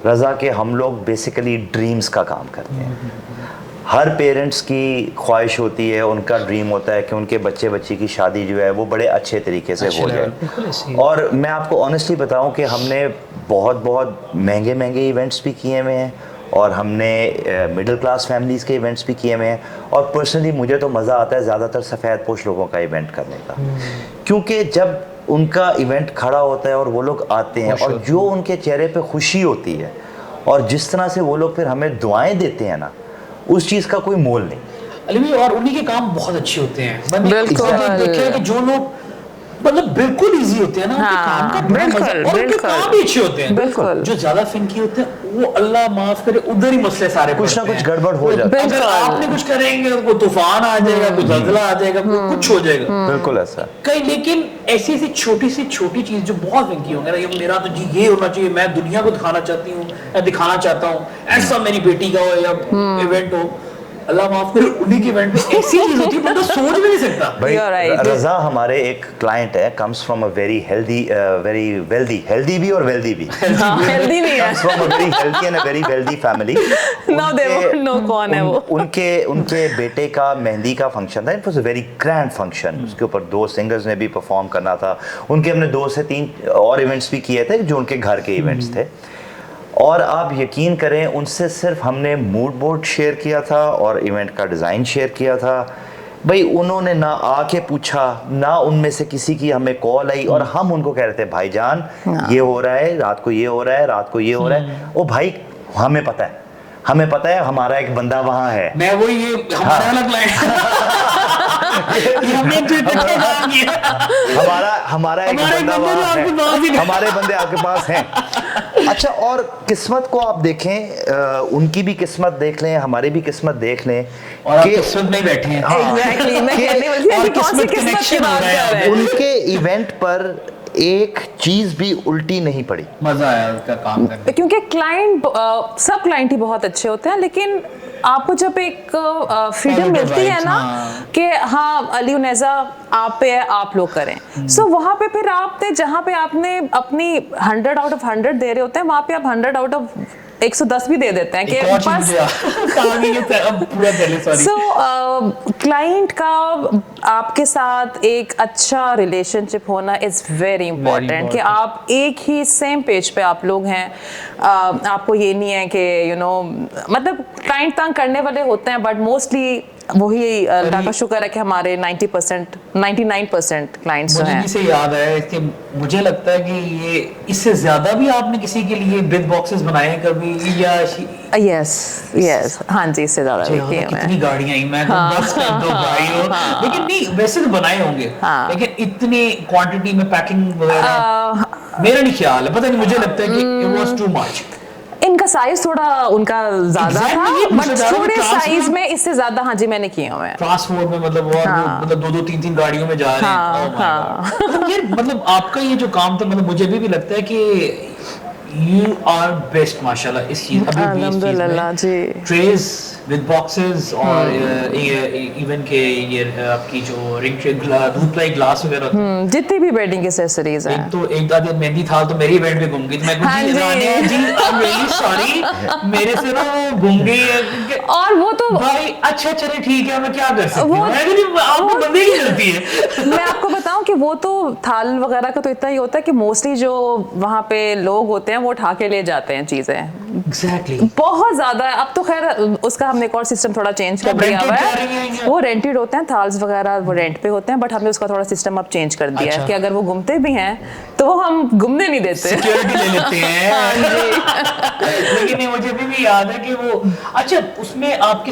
रज़ा कि हम लोग बेसिकली ड्रीम्स का काम करते हैं। हर पेरेंट्स की ख्वाहिश होती है, उनका ड्रीम होता है कि उनके बच्चे की शादी जो है वो बड़े अच्छे तरीके से हो जाए। और मैं आपको ऑनेस्टली बताऊं कि हमने बहुत महंगे इवेंट्स भी किए हुए हैं और हमने मिडिल क्लास फैमिलीज़ के इवेंट्स भी किए हुए हैं। और पर्सनली मुझे तो मज़ा आता है ज़्यादातर सफ़ेद पोश लोगों का इवेंट करने का, क्योंकि जब उनका इवेंट खड़ा होता है और वो लोग आते हैं और जो उनके चेहरे पे खुशी होती है और जिस तरह से वो लोग फिर हमें दुआएं देते हैं ना, उस चीज़ का कोई मोल नहीं। अली भाई, और उन्हीं के काम बहुत अच्छे होते हैं। बिल्कुल। देखा है कि जो लोग मतलब बिल्कुल इजी होते हैं ना, उनके काम का बड़ा मजा, और उनके काम भी अच्छे होते हैं। बिल्कुल। जो ज्यादा फिनकी होते हैं वो अल्लाह माफ करे उधर ही मसले सारे कुछ ना पड़ते कुछ हैं। गड़बड़ हो जाता है। अगर आपने कुछ करेंगे तो कोई तूफान आ जाएगा, कोई जल्जला आ जाएगा, कुछ हो जाएगा। बिल्कुल ऐसा। कहीं लेकिन ऐसी ऐसी छोटी सी छोटी चीज जो बहुत फिनकी होंगे ना, ये मेरा तो जी ये होना चाहिए, मैं दुनिया को दिखाना चाहती हूँ या दिखाना चाहता हूँ, ऐसा मेरी बेटी का हो या इवेंट हो, अल्लाह माफ करे उन्हीं के इवेंट में ऐसी चीज होती है बंदा सोच भी नहीं सकता। भाई You're right. रजा हमारे एक क्लाइंट है, comes from a very healthy, very wealthy, healthy भी और वेल्दी भी, हेल्दी भी है। Comes from a very healthy and a very wealthy family. Now they won't know कौन है वो। उनके बेटे का मेहंदी का फंक्शन था। It was a very grand function. उसके ऊपर 2 सिंगर्स ने भी परफॉर्म करना था। उनके हमने 2 से 3 और इवेंट्स भी किए थे जो उनके घर के इवेंट्स थे। और आप यकीन करें, उनसे सिर्फ हमने मूड बोर्ड शेयर किया था और इवेंट का डिज़ाइन शेयर किया था। भाई उन्होंने ना आके पूछा, ना उनमें से किसी की हमें कॉल आई, और हम उनको कह रहे थे भाईजान ये हो रहा है, रात को ये हो रहा है, रात को ये हो रहा है। ओ भाई हमें पता है, हमारा एक बंदा वहाँ है। मैं वो ये हमारा अलग हमने जो इकट्ठे काम किया, हमारा एक बंदा वहाँ है, हमारे बंदे आपके पास हैं। अच्छा, और किस्मत को आप देखें, उनकी भी किस्मत देख लें, हमारी भी किस्मत देख लें, और आप किस्मत में बैठे हैं। Exactly, मैं कहने वाली थी, और अभी कौन सी किस्मत किस्मत की connection हो बात रहा है। कर रहे हैं? उनके इवेंट पर एक चीज भी उल्टी नहीं पड़ी। मजा आया उसका काम करने। क्योंकि क्लाइंट, सब क्लाइंट ही बहुत अच्छे होते हैं, लेकिन आपको जब एक फ्रीडम मिलती है ना कि हाँ अली उन्नेज़ा आप पे है, आप लोग करें, सो वहाँ पे फिर आपने जहाँ पे आपने अपनी 100 आउट ऑफ 100 दे रहे होते हैं, वहाँ पे आप 100 आउट ऑफ 110 भी दे देते हैं कि सो क्लाइंट का आपके साथ एक अच्छा रिलेशनशिप होना इज़ वेरी इंपॉर्टेंट, कि आप एक ही सेम पेज पे आप लोग हैं। आपको ये नहीं है कि मतलब क्लाइंट तंग करने वाले होते हैं, बट मोस्टली वही अल्लाह का शुक्र है कि हमारे 90% 99% क्लाइंट्स जो हैं। मुझे से याद आया कि मुझे लगता है कि ये इससे ज्यादा भी आपने किसी के लिए बिग बॉक्सेस बनाए हैं कभी, या यस हाँ जी, इससे ज्यादा भी किए हुए कितनी हैं। गाड़ियां आई, मैं तो बस कर दो भाई हो, लेकिन नहीं वैसे तो बनाए होंगे, लेकिन इतनी क्वांटिटी में पैकिंग वगैरह मेरा नहीं ख्याल है, पता नहीं, मुझे लगता है कि इट वाज टू मच। इनका साइज थोड़ा उनका ज्यादा था, Exactly, बट मुझे थोड़े ट्रांसपोर्ट साइज में इससे ज्यादा हाँ जी मैंने किए हुए हैं। ट्रांसपोर्ट में मतलब वो मतलब 2-2 3-3 गाड़ियों में जा रहे हैं। Oh my God। मतलब ये मतलब आपका ये जो काम था, मतलब मुझे भी लगता है कि यू आर बेस्ट माशाल्लाह इस चीज, अभी भी इस चीज अल्हम्दुलिल्लाह जी। ट्रेज विद बॉक्सेस और इवन के ये आपकी जो रिंग दूध प्लाई ग्लास वगैरह होते हैं, जितनी भी वेडिंग एक्सेसरीज हैं। एक दादी मेहंदी थाल तो मेरी इवेंट में घूम गई, तो मैं हाँ कुछ जी। रानिया जी आई एम रियली सॉरी, मेरे से ना वो घूम गई है क्योंकि और वो तो भाई अच्छा चले ठीक है, मैं क्या कर सकती वो- हूँ, आपको बंदे की गलती है। मैं आपको बताऊं कि वो तो थाल वगैरह का तो इतना ही होता है कि मोस्टली जो वहाँ पे लोग होते हैं वो उठा के ले जाते हैं चीजें। एग्जैक्टली बहुत ज्यादा है। अब तो खैर उसका हमने एक और सिस्टम थोड़ा चेंज कर अब दिया हुआ rented जा रही हैं है, या? वो रेंटेड होते हैं थाल्स वगैरह, वो रेंट पे होते हैं, बट हमने उसका थोड़ा सिस्टम अब चेंज कर दिया अच्छा। है कि अगर वो घूमते भी हैं तो वो हम घूमने नहीं देते। सिक्योरिटी ले लेते हैं। लेकिन ये मुझे भी याद है कि वो अच्छा उसमें आपके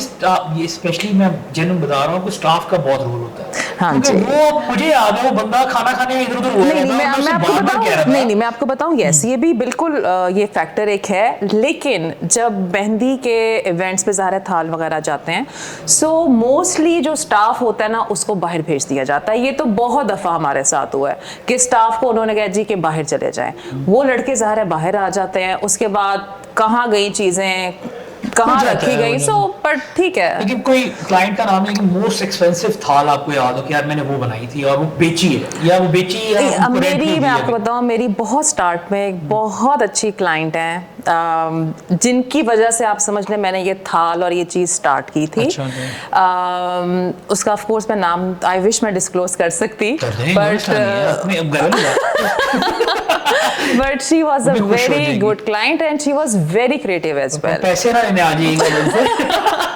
ये स्पेशली मैं जिन बता रहा हूँ कि स्टाफ का बहुत रोल होता है। हाँ क्योंकि जी। वो मुझे याद है वो बंदा खाना खाने में इधर-उधर हुआ नहीं रहता नहीं, है, मैं उससे आपको बार-बार कह रहा बताऊं, था। नहीं मैं आपको बताऊं, यस ये भी बिल्कुल ये फैक्टर एक है, लेकिन जब मेहंदी के इवेंट्स पे ज़ाहिर थाल वगैरह जाते हैं, सो मोस्टली जो स्टाफ होता है ना उसको बाहर भेज दिया जाता है। ये तो बहुत दफ़ा हमारे साथ हुआ है कि स्टाफ को उन्होंने कहा जी कि बाहर चले जाएं, वो लड़के ज़ाहिर है बाहर आ जाते हैं, उसके बाद कहाँ गई चीज़ें, कहाँ जाता रखी है गई, वो सो पर ठीक है। लेकिन कोई क्लाइंट का नाम है कि मोस्ट एक्सपेंसिव थाल आपको याद हो कि यार मैंने वो बनाई थी और वो बेची है, या वो बेची या अब उनको rent पे मेरी दी मैं है? आपको बताऊं, मेरी बहुत स्टार्ट में एक बहुत अच्छी क्लाइंट है, जिनकी वजह से आप समझ लें मैंने ये थाल और ये चीज़ स्टार्ट की थी। अच्छा, उसका ऑफ कोर्स मैं नाम आई विश मैं डिस्क्लोज कर सकती, बट शी वाज अ भी खुश हो वेरी जाएगी। Good client and she was very creative as well. पैसे ना लेने आ जाइएगा।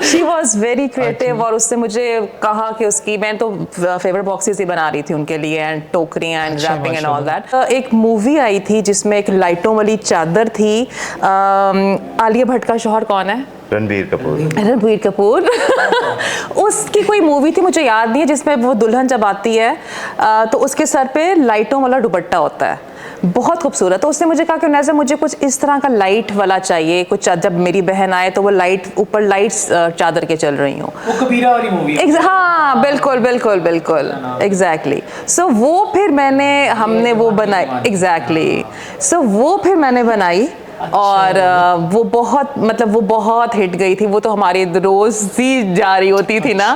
शी वॉज वेरी क्रिएटिव और उससे मुझे कहा कि उसकी मैं तो फेवरेट बॉक्सेस ही बना रही थी उनके लिए एंड टोकरियाँ एंड अच्छा, रैपिंग एंड ऑल माशाल्लाह। दैट। एक मूवी आई थी जिसमें एक लाइटों वाली चादर थी। आलिया भट्ट का शौहर कौन है? रणबीर कपूर। रणबीर कपूर। उसकी कोई मूवी थी मुझे याद नहीं है, जिसमें वो दुल्हन जब आती है तो उसके सर पे लाइटों वाला दुपट्टा होता है, बहुत खूबसूरत। तो उसने मुझे कहा कि नैज़ा मुझे कुछ इस तरह का लाइट वाला चाहिए, कुछ जब मेरी बहन आए तो वो लाइट ऊपर लाइट्स चादर के चल रही हूँ। वो कबीरा वाली मूवी है। हाँ बिल्कुल बिल्कुल बिल्कुल एग्जैक्टली। सो वो फिर हमने वो बनाई एग्जैक्टली। सो वो फिर मैंने बनाई और वो बहुत हिट गई थी। वो तो हमारी रोज ही जारी होती थी ना।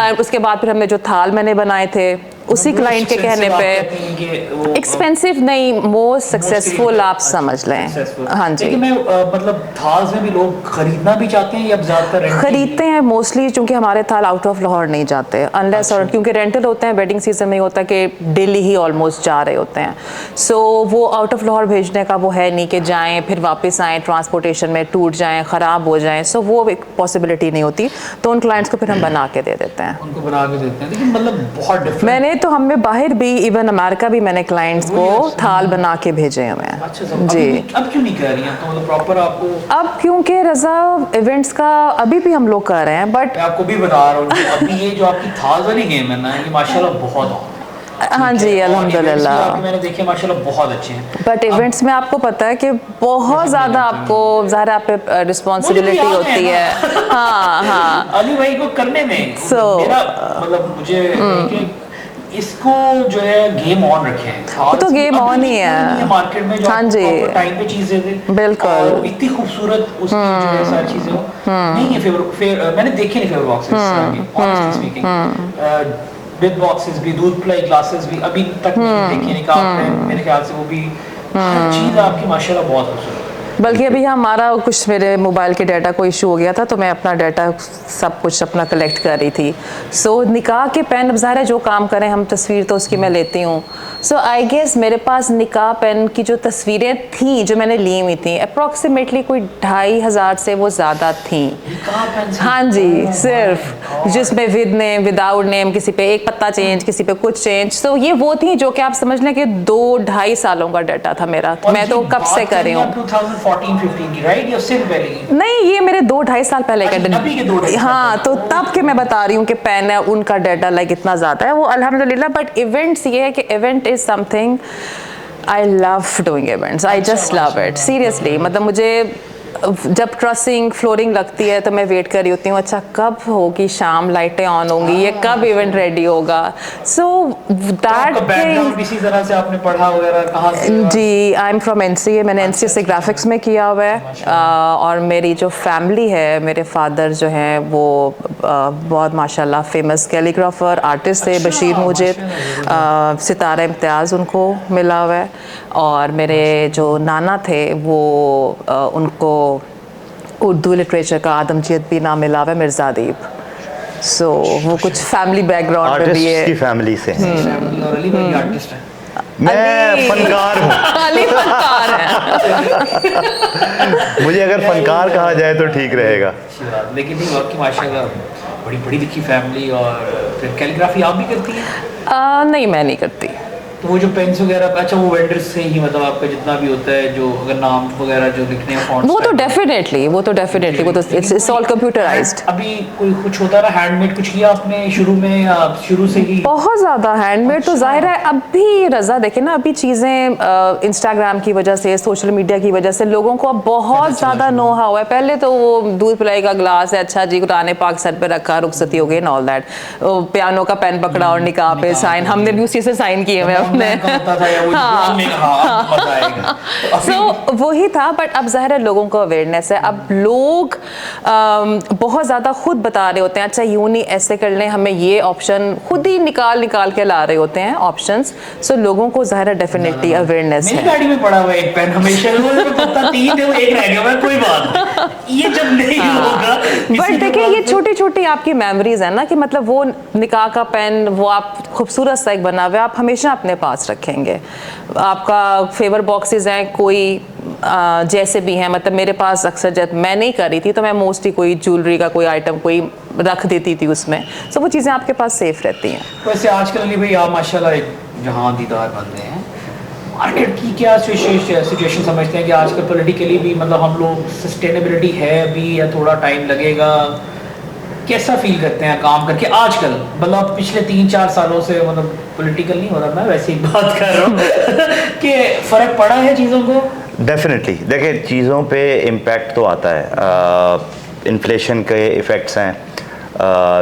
और उसके बाद फिर हमने जो थाल मैंने बनाए थे उसी क्लाइंट के कहने पे, एक्सपेंसिव नहीं, मोस्ट सक्सेसफुल आप समझ लें। हाँ जी, लेकिन मैं मतलब थाल्स में भी लोग खरीदना भी चाहते हैं या ज्यादातर खरीदते हैं मोस्टली, क्योंकि हमारे थाल आउट ऑफ लाहौर नहीं जाते अनलेस और क्योंकि रेंटल होते हैं। वेडिंग सीजन में होता है कि डेली ही ऑलमोस्ट जा रहे होते हैं। सो वो आउट ऑफ लाहौर भेजने का वो है नहीं कि जाएं फिर वापस आएँ, ट्रांसपोर्टेशन में टूट जाएं, ख़राब हो जाएं। सो वो एक पॉसिबिलिटी नहीं होती, तो उन क्लाइंट्स को फिर हम बना के दे देते हैं। उनको बना के देते हैं। लेकिन मतलब बहुत डिफरेंट। मैंने तो हमें बाहर भी, इवन अमेरिका भी मैंने क्लाइंट्स को थाल बना के भेजे हुए हैं। अच्छा जी। अब क्यों नहीं कर रही हैं? तो मतलब प्रॉपर आपको, अब क्योंकि रज़ा इवेंट्स का अभी भी हम लोग कर रहे हैं, बट मैं आपको भी बता रहा हूँ कि अभी ये जो आपकी थाल वाली गेम है ना, ये माशाल्लाह बहुत ऑन है। हाँ जी, अल्हम्दुलिल्लाह। मैंने देखे माशाल्लाह बहुत अच्छे हैं। बट इवेंट्स में आपको पता है कि बहुत ज़्यादा आपको ज़ाहिर आप पे रिस्पॉन्सिबिलिटी मुझे भी होती याद है। हाँ हाँ। अली भाई को करने में मेरा मतलब मुझे कि इसको जो है गेम ऑन रखे हैं। वो तो गेम ऑन ही है मार्केट में जो हाँ जी टाइम पे चीजें दे बिल्कुल। और इतनी खूबसूरत उसकी जो है सारी चीजें हो नहीं है। फेवर मैंने देखे नहीं favour boxes honestly speaking, with boxes भी, दूध प्लाई ग्लासेस भी अभी तक नहीं देखे निकाल पे। मेरे ख्याल से वो भी हर चीज आपकी माशाल्लाह बहुत खूबसूरत। बल्कि अभी हमारा कुछ मेरे मोबाइल के डाटा को इशू हो गया था, तो मैं अपना डाटा सब कुछ अपना कलेक्ट कर रही थी। सो निकाह के पेन, अब ज़ाहिर है जो काम करें हम, तस्वीर तो उसकी मैं लेती हूँ। सो आई गेस मेरे पास निकाह पेन की जो तस्वीरें थी जो मैंने ली हुई थी अप्रॉक्सीमेटली कोई 2500 से वो ज़्यादा थी। हाँ जी, सिर्फ जिसमें विद नेम, विदाउट नेम, किसी पे एक पत्ता चेंज, किसी पे कुछ चेंज। तो ये वो थी जो कि आप समझ लें कि 2-2.5 सालों का डाटा था मेरा। मैं तो कब से कर रही हूँ 2014-15 की, राइट? या सिर्फ पहले की? नहीं, ये मेरे 2-2.5 साल पहले का अभी के 2-2.5 हाँ, तो तब के मैं बता रही हूँ कि पेन है उनका डाटा लाइक इतना ज़्यादा है वो अल्हम्दुलिल्लाह। बट इवेंट्स ये है कि event is something I love doing events, I just love it seriously. मतलब मुझे जब ट्रसिंग फ्लोरिंग लगती है तो मैं वेट कर रही होती हूँ, अच्छा कब होगी शाम, लाइटें ऑन होंगी, ये कब इवेंट रेडी होगा। सो दैट बैकग्राउंड इसी तरह से आपने पढ़ा वगैरह कहाँ से? जी, आई एम फ्रॉम एनसीए, मैंने एनसीए से ग्राफिक्स में किया हुआ है। और मेरी जो फैमिली है, मेरे फादर जो हैं वो बहुत माशाल्लाह फेमस कैलीग्राफर आर्टिस्ट थे, बशीर मुजिब, सितारा इम्तियाज़ उनको मिला हुआ है। और मेरे जो नाना थे वो उनको उर्दू लिटरेचर का आदमजियत भी नाम मिला हुआ है, मिर्ज़ा अदीब। सो वो कुछ फैमिली बैकग्राउंड में भी है। आर्टिस्ट की फैमिली से हैं। और अली भाई आर्टिस्ट हैं। मैं फनकार हूँ। अली फनकार है। मुझे अगर फनकार कहा जाए तो ठीक रहेगा। अच्छी बात। लेकिन नहीं, आपकी माशाल्लाह बड़ी बड़ी दिखी फैमिली। और फिर कैलीग्राफी आप भी करती हैं? नहीं, मैं नहीं करती। तो वो जो पेन्स वगैरह, अच्छा वो वेंडर्स से ही मतलब आपका जितना भी होता है जो अगर नाम वगैरह जो लिखने हैं फॉन्ट्स, वो तो डेफिनेटली वो तो इट्स ऑल कंप्यूटराइज्ड। अभी कोई कुछ होता रहा हैंडमेड कुछ किया आपने शुरू में या शुरू से ही? बहुत ज़्यादा हैंडमेड। तो जाहिर है अभी रज़ा देखे ना, अभी चीज़ें इंस्टाग्राम की वजह से, सोशल मीडिया की वजह से लोगों को अब बहुत ज़्यादा नो हाउ है। पहले तो वो दूध पिलाई का ग्लास है, अच्छा जी कुरान पाक सर पे रखा, रुखसती हो गई एंड ऑल दैट, पियानो का पेन पकड़ा और निकाह पे साइन, हमने भी उसी से साइन किए हुए आपने। का होता था या वो ड्रोन में, हाँ मजा आएगा। तो अभी- सो वही था, बट अब ज़ाहिर है लोगों को अवेयरनेस है, अब लोग बहुत ज़्यादा खुद बता रहे होते हैं, अच्छा यूँ नहीं ऐसे कर लें, हमें ये ऑप्शन खुद ही निकाल के ला रहे होते हैं ऑप्शंस। सो लोगों को ज़ाहिर है डेफिनेटली अवेयरनेस मेरी है। गाड़ी में पड़ा हुआ एक पेन हमेशा, वो पता 3 थे, वो एक रह गया, कोई बात नहीं, ये जब नहीं होगा। बट देखिए ये छोटी छोटी आपकी मेमोरीज है ना, कि मतलब वो निकाह का पेन, वो आप खूबसूरत सा एक बना हुआ है, आप हमेशा अपने पास रखेंगे। आपका फेवर बॉक्सेस हैं कोई जैसे भी हैं, मतलब मेरे पास अक्सर जब मैं नहीं कर रही थी तो मैं मोस्टली कोई ज्वेलरी का कोई आइटम कोई रख देती थी उसमें, सो वो चीज़ें आपके पास सेफ रहती हैं। वैसे आजकल अली भाई आप माशाल्लाह एक जहां दीदार बंदे हैं, मार्केट की क्या सिचुएशन समझते हैं कि आजकल पॉलिटिकली भी मतलब हम लोग सस्टेनेबिलिटी है अभी या थोड़ा टाइम लगेगा, कैसा फील करते हैं काम करके आजकल? मतलब पिछले 3-4 सालों से, मतलब पॉलिटिकल नहीं हो रहा, मैं वैसे ही बात कर रहा हूँ कि फ़र्क पड़ा है चीज़ों को? डेफिनेटली देखिए चीज़ों पे इम्पैक्ट तो आता है, इन्फ्लेशन के इफ़ेक्ट्स हैं,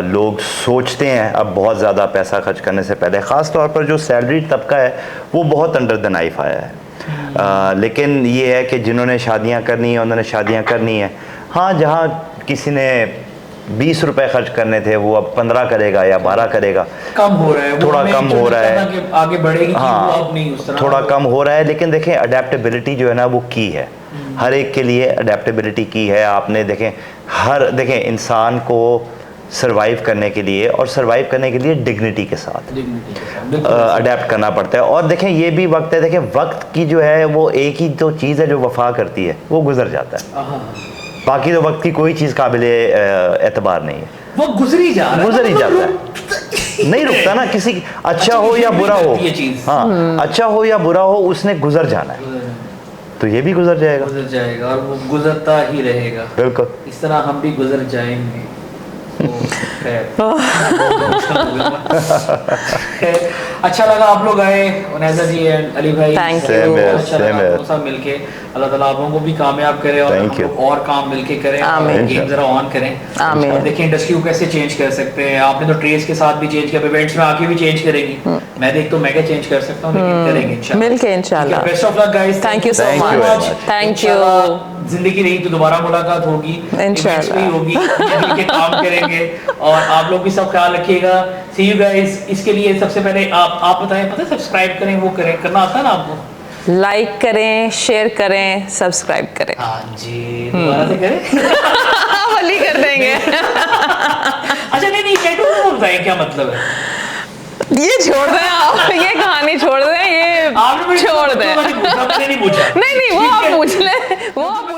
लोग सोचते हैं अब बहुत ज़्यादा पैसा खर्च करने से पहले, ख़ास तौर पर जो सैलरी तबका है वो बहुत अंडर द नाइफ आया है। लेकिन ये है कि जिन्होंने शादियां करनी है उन्होंने शादियां करनी है। हाँ, जहाँ किसी ने 20 रुपए खर्च करने थे वो अब 15 करेगा या 12 करेगा, कम हो रहा है, थोड़ा कम हो रहा है, आगे बढ़ेगी, हाँ अब नहीं उस तरह थोड़ा कम हो रहा है। लेकिन देखें अडेप्टेबिलिटी जो है ना वो की है, हर एक के लिए अडेप्टेबिलिटी की है। आपने देखें इंसान को सरवाइव करने के लिए और सरवाइव करने के लिए डिग्निटी के साथ अडेप्ट करना पड़ता है। और देखें ये भी वक्त है, देखें वक्त की जो है वो एक ही तो चीज़ है जो वफा करती है, वो गुजर जाता है, बाकी तो वक्त की कोई चीज़ काबिले एतबार नहीं है, वो गुजर ही जाता है, नहीं रुकता ना किसी, अच्छा हो या बुरा हो, हाँ अच्छा हो या बुरा हो उसने गुजर जाना है, तो ये भी गुजर जाएगा और वो गुजरता ही रहेगा, बिल्कुल इस तरह हम भी गुजर जाएंगे। अच्छा लगा आप लोग आए, उनैज़ा जी एंड अली भाई, Thank you. अच्छा लगा आपको सब मिलके। अल्लाह ताला आप लोगों को भी कामयाब करे और हम लोग और काम मिलके करें, आमीन। गेम जरा ऑन करें, आमीन। और देखिए इंडस्ट्री को कैसे चेंज कर सकते हैं। आपने तो ट्रेस के साथ भी चेंज किया, इवेंट्स में आके भी चेंज करेंगी, मैं देख तो मैं क्या चेंज कर सकता हूँ, लेकिन करेंगे इंशाल्लाह, मिलके इंशाल्लाह। Best of luck guys, Thank you so Thank you much. very much. Thank you. जिंदगी रही तो दोबारा मुलाकात होगी, इंशाल्लाह। events में होगी, मिल के काम करेंगे, और आप लोग भी सब ख्याल रखिएगा। सी यू गाइस। इसके लिए सबसे पहले आप बताएं, पता है सब्सक्राइब करें, वो करें, करना आता है ना आपको? लाइक करें, शेयर करें, सब्सक्राइब करें। हाँ जी, दोबारा से करें। वही कर देंगे। अच्छा नहीं टैटू को बताएं क्या मतलब है? ये छोड़ दें आप, ये कहानी छोड़ दें, ये आपने छोड़ दें। मैंने नहीं पूछा। नहीं वो आप पूछ लें, वो आप